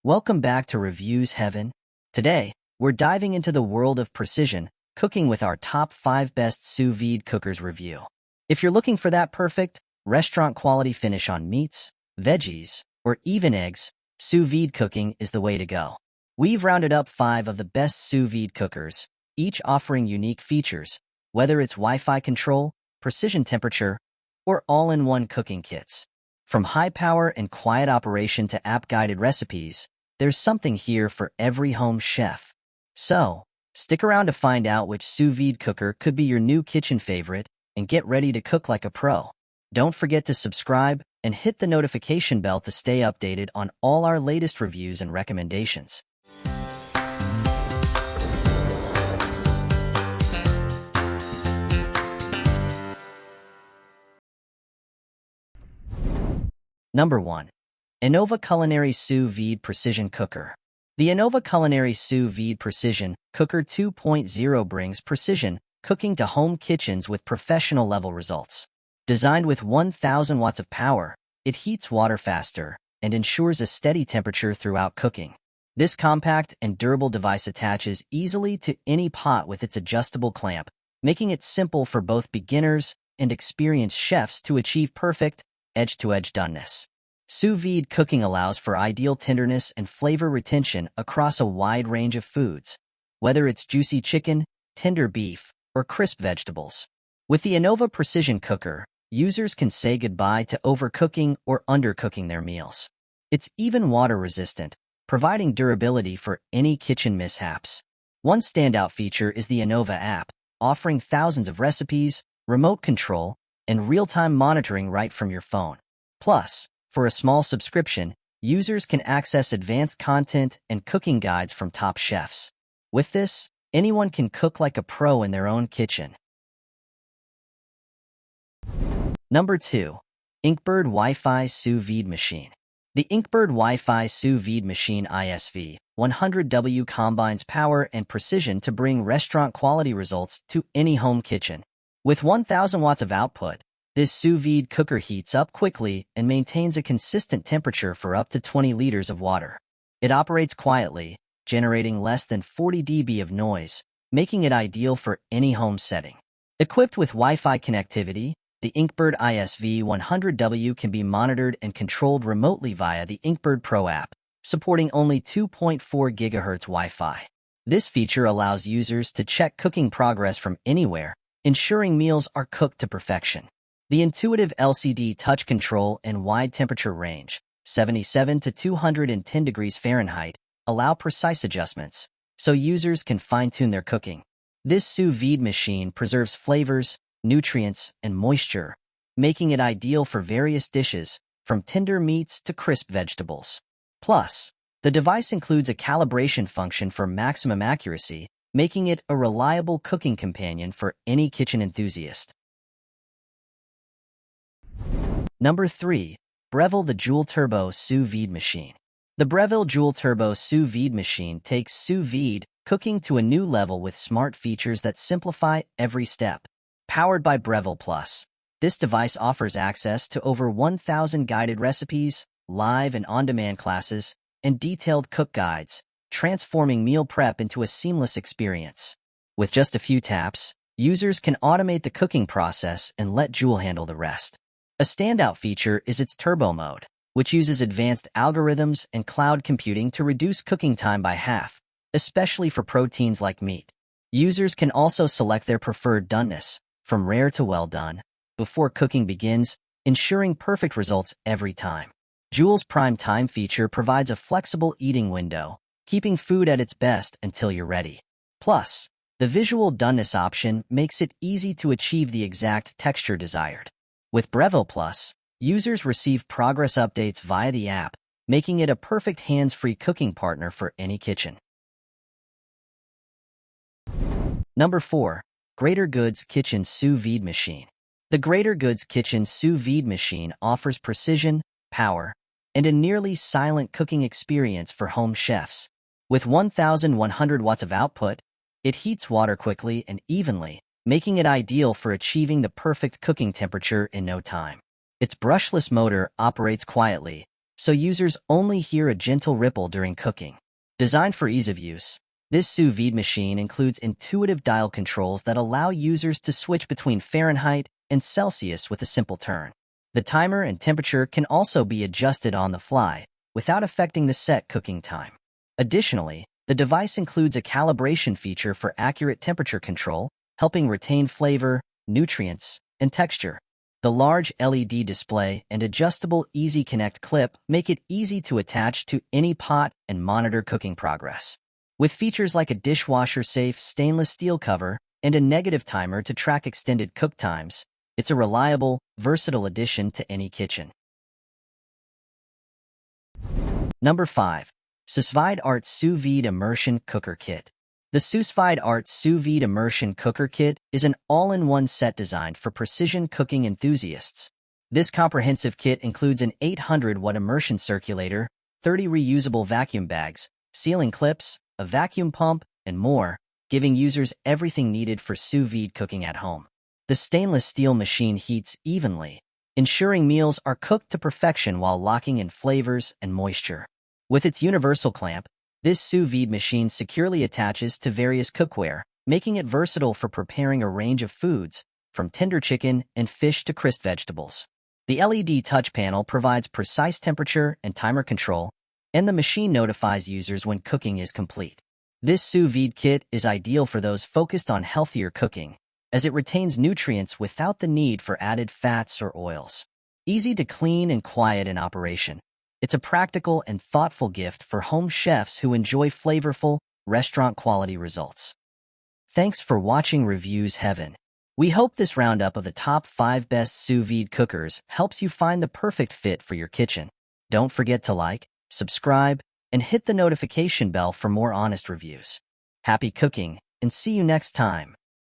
Welcome back to Reviewz Heaven. Today, we're diving into the world of precision cooking with our top 5 best sous vide cookers review. If you're looking for that perfect, restaurant-quality finish on meats, veggies, or even eggs, sous vide cooking is the way to go. We've rounded up 5 of the best sous vide cookers, each offering unique features, whether it's Wi-Fi control, precision temperature, or all-in-one cooking kits. From high power and quiet operation to app-guided recipes, there's something here for every home chef. So, stick around to find out which sous vide cooker could be your new kitchen favorite and get ready to cook like a pro. Don't forget to subscribe and hit the notification bell to stay updated on all our latest reviews and recommendations. Number 1. Anova Culinary Sous Vide Precision Cooker. The Anova Culinary Sous Vide Precision Cooker 2.0 brings precision cooking to home kitchens with professional-level results. Designed with 1,000 watts of power, it heats water faster and ensures a steady temperature throughout cooking. This compact and durable device attaches easily to any pot with its adjustable clamp, making it simple for both beginners and experienced chefs to achieve perfect edge-to-edge doneness. Sous vide cooking allows for ideal tenderness and flavor retention across a wide range of foods, whether it's juicy chicken, tender beef, or crisp vegetables. With the Anova Precision Cooker, users can say goodbye to overcooking or undercooking their meals. It's even water-resistant, providing durability for any kitchen mishaps. One standout feature is the Anova app, offering thousands of recipes, remote control, and real-time monitoring right from your phone. Plus, for a small subscription, users can access advanced content and cooking guides from top chefs. With this, anyone can cook like a pro in their own kitchen. Number 2. Inkbird Wi-Fi Sous Vide Machine. The Inkbird Wi-Fi Sous Vide Machine ISV 100W combines power and precision to bring restaurant-quality results to any home kitchen. With 1,000 watts of output, this sous vide cooker heats up quickly and maintains a consistent temperature for up to 20 liters of water. It operates quietly, generating less than 40 dB of noise, making it ideal for any home setting. Equipped with Wi-Fi connectivity, the Inkbird ISV 100W can be monitored and controlled remotely via the Inkbird Pro app, supporting only 2.4 GHz Wi-Fi. This feature allows users to check cooking progress from anywhere, ensuring meals are cooked to perfection. The intuitive LCD touch control and wide temperature range, 77 to 210 degrees Fahrenheit, allow precise adjustments, so users can fine-tune their cooking. This sous vide machine preserves flavors, nutrients, and moisture, making it ideal for various dishes, from tender meats to crisp vegetables. Plus, the device includes a calibration function for maximum accuracy, making it a reliable cooking companion for any kitchen enthusiast. Number 3. Breville the Joule Turbo Sous Vide Machine. The Breville Joule Turbo Sous Vide Machine takes sous vide cooking to a new level with smart features that simplify every step. Powered by Breville Plus, this device offers access to over 1,000 guided recipes, live and on-demand classes, and detailed cook guides, transforming meal prep into a seamless experience. With just a few taps, users can automate the cooking process and let Joule handle the rest. A standout feature is its turbo mode, which uses advanced algorithms and cloud computing to reduce cooking time by half, especially for proteins like meat. Users can also select their preferred doneness, from rare to well done, before cooking begins, ensuring perfect results every time. Joule's Prime Time feature provides a flexible eating window, keeping food at its best until you're ready. Plus, the visual doneness option makes it easy to achieve the exact texture desired. With Breville Plus, users receive progress updates via the app, making it a perfect hands-free cooking partner for any kitchen. Number 4. Greater Goods Kitchen Sous Vide Machine. The Greater Goods Kitchen Sous Vide Machine offers precision, power, and a nearly silent cooking experience for home chefs. With 1,100 watts of output, it heats water quickly and evenly, making it ideal for achieving the perfect cooking temperature in no time. Its brushless motor operates quietly, so users only hear a gentle ripple during cooking. Designed for ease of use, this sous vide machine includes intuitive dial controls that allow users to switch between Fahrenheit and Celsius with a simple turn. The timer and temperature can also be adjusted on the fly, without affecting the set cooking time. Additionally, the device includes a calibration feature for accurate temperature control, helping retain flavor, nutrients, and texture. The large LED display and adjustable Easy Connect clip make it easy to attach to any pot and monitor cooking progress. With features like a dishwasher-safe stainless steel cover and a negative timer to track extended cook times, it's a reliable, versatile addition to any kitchen. Number 5. Sous Vide Art Sous Vide Immersion Cooker Kit. The Sous Vide Art Sous Vide Immersion Cooker Kit is an all-in-one set designed for precision cooking enthusiasts. This comprehensive kit includes an 800-watt immersion circulator, 30 reusable vacuum bags, sealing clips, a vacuum pump, and more, giving users everything needed for sous vide cooking at home. The stainless steel machine heats evenly, ensuring meals are cooked to perfection while locking in flavors and moisture. With its universal clamp, this sous vide machine securely attaches to various cookware, making it versatile for preparing a range of foods, from tender chicken and fish to crisp vegetables. The LED touch panel provides precise temperature and timer control, and the machine notifies users when cooking is complete. This sous vide kit is ideal for those focused on healthier cooking, as it retains nutrients without the need for added fats or oils. Easy to clean and quiet in operation, it's a practical and thoughtful gift for home chefs who enjoy flavorful, restaurant-quality results. Thanks for watching Reviewz Heaven. We hope this roundup of the top 5 best sous vide cookers helps you find the perfect fit for your kitchen. Don't forget to like, subscribe, and hit the notification bell for more honest reviews. Happy cooking, and see you next time.